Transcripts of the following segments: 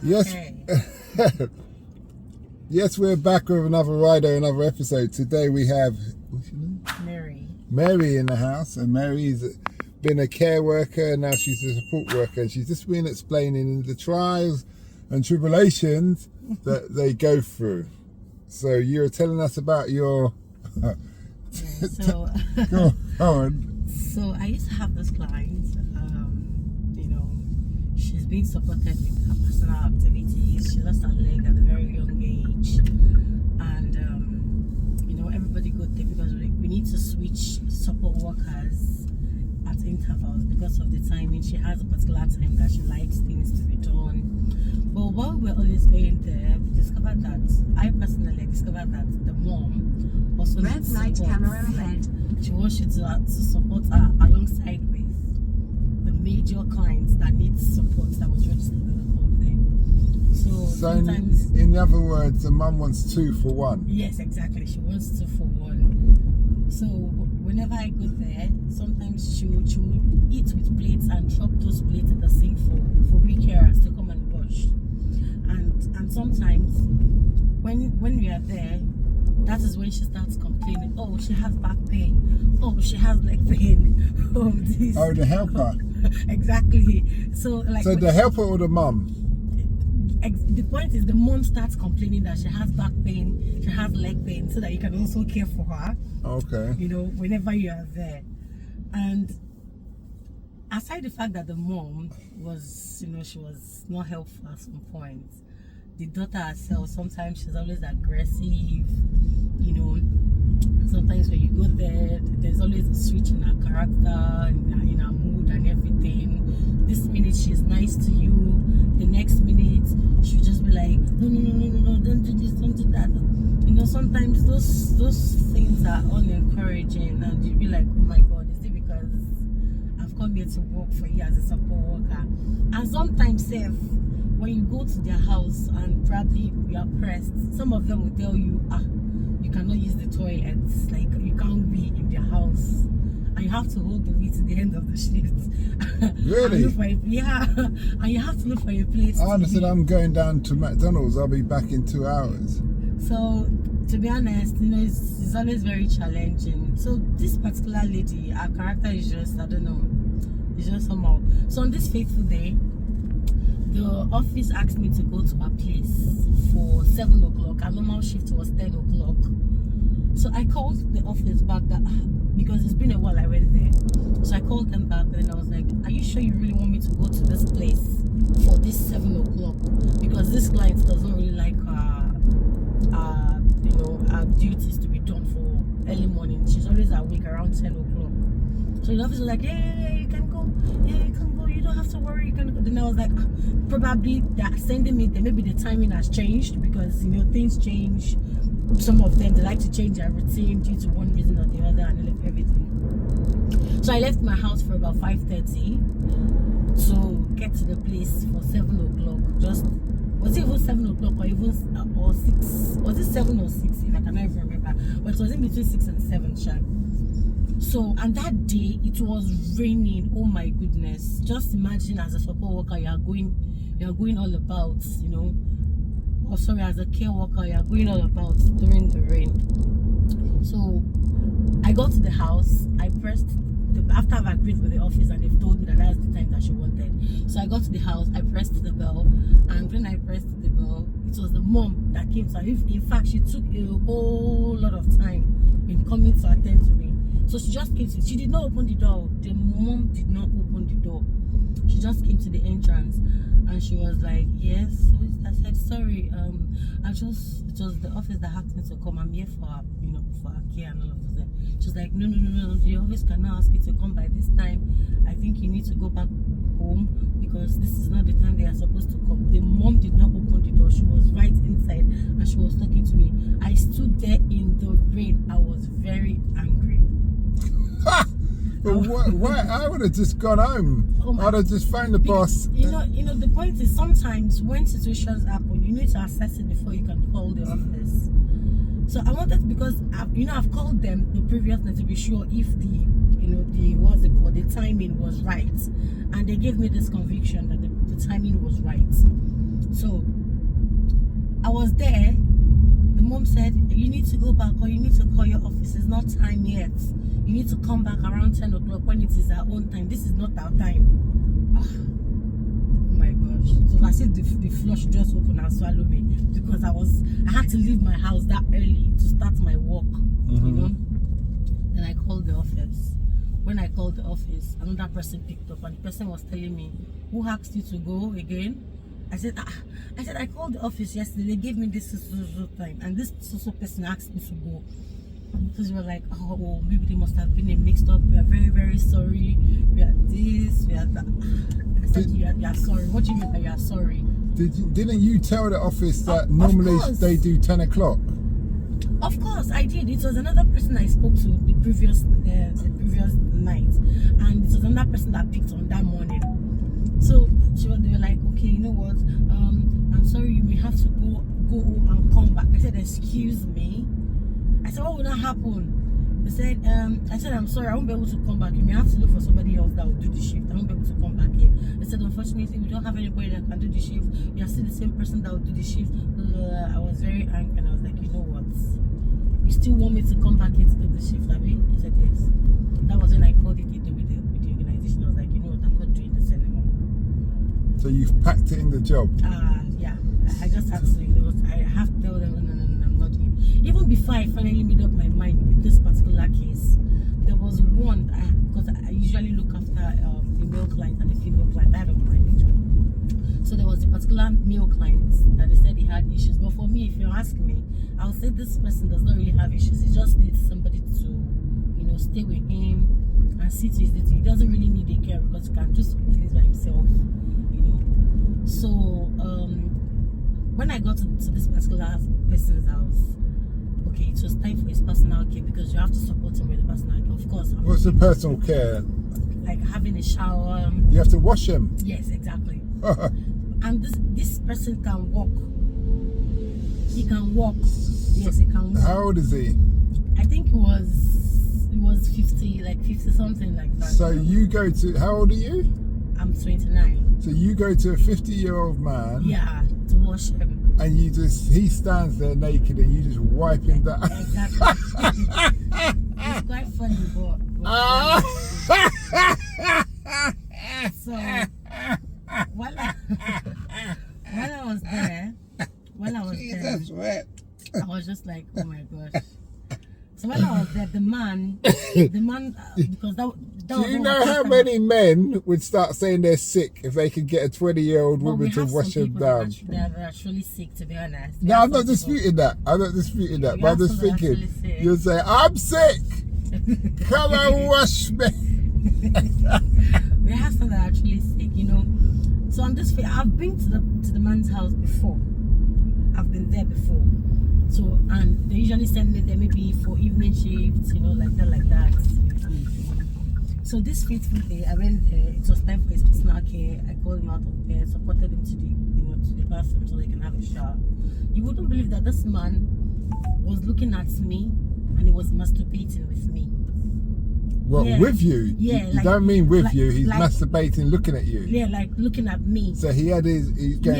Yes. Okay. Yes, we're back with another rider, another episode. Today we have what's your name? Mary in the house, and Mary's been a care worker, now she's a support worker, and she's just been explaining the trials and tribulations that they go through. So you're telling us about your So go on. So I used to have this client, she's been supported with her personal activities. She lost her leg at a very young age, and everybody got there because we need to switch support workers at intervals because of the timing. She has a particular time that she likes things to be done. But while we're always going there, we discovered that I personally discovered that the mom also red needs light support. camera ahead. She wants you to support her alongside with the major clients that need support that was registered with the company. So sometimes, in other words, the mum wants 2 for 1. yes, exactly. She wants 2 for 1. So whenever I go there, sometimes she will eat with plates and drop those plates in the sink for we carers to come and wash. And sometimes when we are there, that is when she starts complaining. Oh, she has back pain. Oh, she has leg pain. Oh, this. Oh, the helper. Exactly. So the helper or the mum? The point is the mom starts complaining that she has back pain, she has leg pain, so that you can also care for her. Okay. Whenever you are there. And aside the fact that the mom was, she was not helpful at some point, the daughter herself, sometimes she's always aggressive, sometimes when you go there, there's always a switch in her character, in her mood and everything. This minute she's nice to you, the next minute she'll just be like, no, don't do this, don't do that. Sometimes those things are unencouraging, and you'll be like, oh my God, is it because I've come here to work for you as a support worker? And sometimes when you go to their house and probably you are pressed, some of them will tell you, you cannot use the toilets, like you can't be in their house, and you have to hold the way to the end of the shift. Really? And you have to look for your place. I understand. I'm going down to McDonald's. I'll be back in 2 hours. So to be honest, it's always very challenging. So this particular lady, her character is just, I don't know, it's just somehow. So on this fateful day, the office asked me to go to her place for 7 o'clock. Our normal shift was 10 o'clock. So I called the office back because it's been a while I went there. So I called them back and I was like, are you sure you really want me to go to this place for this 7 o'clock? Because this client doesn't really like our duties to be done for early morning. She's always awake around 10 o'clock. So the office was like, yeah, you can go. Yeah, you can go. You don't have to worry. You can go. Then I was like, probably they're sending me there. Maybe the timing has changed because, things change. Some of them, they like to change their routine due to one reason or the other and everything. So I left my house for about 5:30 to get to the place for 7 o'clock. Was it even 7 o'clock or 6? Was it 7 or 6? If I cannot even remember. But it was in between 6 and 7, sharp. So, and that day it was raining. Oh my goodness! Just imagine, as a support worker, you are going all about, as a care worker, you are going all about during the rain. So I got to the house. I pressed after I've agreed with the office and they've told me that that's the time that she wanted. So I got to the house. I pressed the bell, and when I pressed the bell, it was the mom that came to. In fact, she took a whole lot of time in coming to attend to me. So she just came to, she did not open the door. The mom did not open the door. She just came to the entrance and she was like, yes. I said, sorry, it was the office that asked me to come. I'm here for her care and all of that. She was like, no, the office cannot ask you to come by this time. I think you need to go back home because this is not the time they are supposed to come. The mom did not open the door. She was right inside and she was talking to me. I stood there in the rain. I was very angry. But why? I would have just gone home. I'd have just found the boss. The point is, sometimes when situations happen, you need to assess it before you can call the office. So I wanted, because I've called them the previous night to be sure if the timing was right, and they gave me this conviction that the timing was right. So I was there. The mom said, you need to go back, or you need to call your office. It's not time yet. You need to come back around 10 o'clock when it is our own time. This is not our time. Oh my gosh. So I said the flush just opened and swallow me, because I had to leave my house that early to start my walk. You know. Then I called the office. When I called the office, another person picked up, and the person was telling me, who asked you to go again? I said, I called the office yesterday. They gave me this time, and this person asked me to go. So they were like, oh, maybe there must have been a mixed up. We are very, very sorry. We are this, we are that. I said, you are sorry. What do you mean that you are sorry? Didn't you tell the office that normally they do 10 o'clock? Of course, I did. It was another person I spoke to the previous night, and it was another person that picked on that morning. So they were like, okay, you know what? I'm sorry, you may have to go home and come back. I said, excuse me. I said, what will that happen? They said, I said, I'm sorry, I won't be able to come back. You may have to look for somebody else that will do the shift. I won't be able to come back here. They said, unfortunately, we don't have anybody that can do the shift. You are still the same person that will do the shift. I was very angry, and I was like, you know what? You still want me to come back here to do the shift, Abby? He said, yes. That was when I called it with the organization. I was like, you know what? I'm not doing this anymore. So you've packed it in the job? Yeah. I just had to, you know, I have to tell them, no, I'm not doing it. Even before I finally made up my mind with this particular case, there was one, because I usually look after the male client and the female client. I don't mind each one. So there was a particular male client that they said he had issues. But for me, if you ask me, I would say this person does not really have issues. He just needs somebody to, you know, stay with him and see to his duty. He doesn't really need a care, because he can do some things by himself, you know. So when I got to this particular person's house, okay, it was time for his personal care, because you have to support him with the personal care. Of course. What's the personal care? Like having a shower. You have to wash him. Yes, exactly. And this person can walk. He can walk. Yes, he can walk. How old is he? I think he was 50, like 50 something like that. So you go to, how old are you? I'm 29. So you go to a 50-year-old man. Yeah, to wash him. And he stands there naked, and you just wipe him down. Exactly. It's quite funny, but so while I was there, I was just like, oh my gosh. So when I was there, the man, because that do you know how many men would start saying they're sick if they could get a 20-year-old woman to wash them down? They're actually sick, to be honest. No, I'm not disputing that. But I'm just thinking, you'll say, I'm sick. Come and wash me. We have some that are actually sick, you know. So on this, I've been to the man's house before. I've been there before. So, and they usually send me there maybe for evening shifts, you know, like that. So this fateful day, I went there. It was time for his personal care. I called him out of bed, supported him to the bathroom so they can have a shower. You wouldn't believe that this man was looking at me and he was masturbating with me. What, yeah. With you? Yeah. You don't mean with you, he's masturbating looking at you. Yeah, like looking at me. So he's going,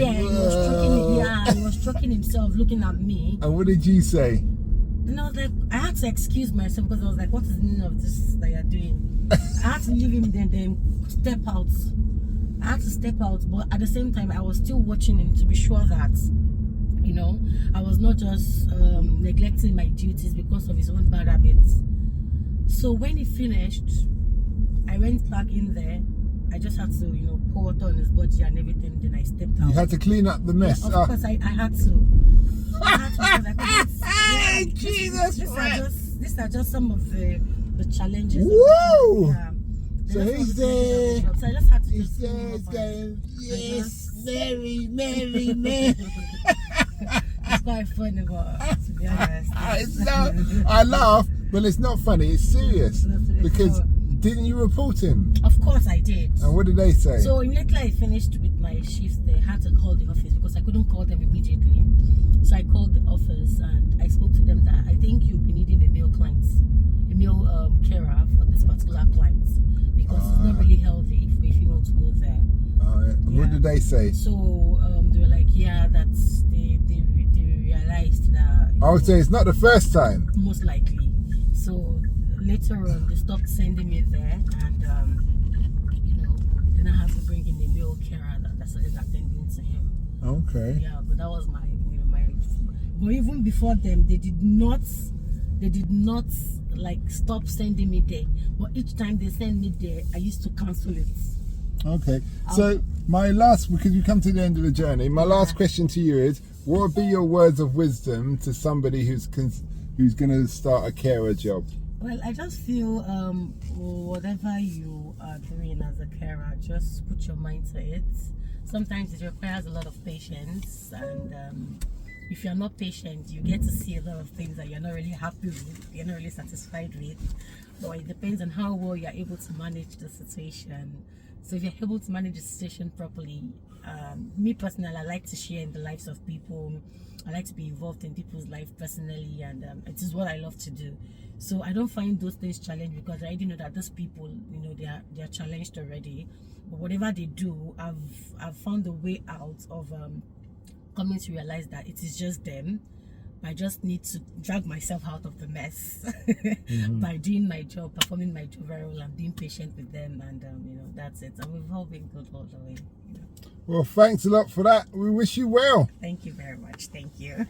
yeah, he was stroking himself looking at me. And what did you say? And I was like, I had to excuse myself, because I was like, what is the meaning of this that you're doing? I had to leave him there, then step out. I had to step out, but at the same time, I was still watching him to be sure that, you know, I was not just neglecting my duties because of his own bad habits. So when he finished, I went back in there. I just had to, you know, pour water on his body and everything. Then I stepped out. You had to clean up the mess. Yeah, of course, I had to. These are just some of the challenges. Woo! Yeah. So he's there. So I just had to. He's there. He's going, yes, Mary. It's quite funny, but to be honest, I laugh, but it's not funny. It's serious. Because didn't you report him? Of course I did. And what did they say? So immediately I finished with my shifts, they had to call the office because I couldn't call them immediately. So I called the office and I spoke to them that I think you'll be needing a male client, a male carer for this particular client, because it's not really healthy for a female to go there. Yeah. What did they say? So they were like, yeah, that they realized that. Oh, so it's not the first time? Most likely. So later on, they stopped sending me there, and then I have to bring in a male carer that started attending to him. Okay. Yeah, but that was my. But even before them, they did not like stop sending me there. But each time they send me there, I used to cancel it. Okay. So my last, because we come to the end of the journey, my last question to you is, what would be your words of wisdom to somebody who's going to start a carer job? Well, I just feel whatever you are doing as a carer, just put your mind to it. Sometimes it requires a lot of patience, and if you're not patient, you get to see a lot of things that you're not really happy with, you're not really satisfied with. But it depends on how well you're able to manage the situation. So if you're able to manage the situation properly, me personally, I like to share in the lives of people. I like to be involved in people's life personally, and it is what I love to do. So I don't find those things challenging, because I already know that those people, they are challenged already. But whatever they do, I've found a way out of coming to realize that it is just them. I just need to drag myself out of the mess by doing my job, performing my job very well, and being patient with them, and that's it. And we've all been good all the way. Well, thanks a lot for that. We wish you well. Thank you very much. Thank you.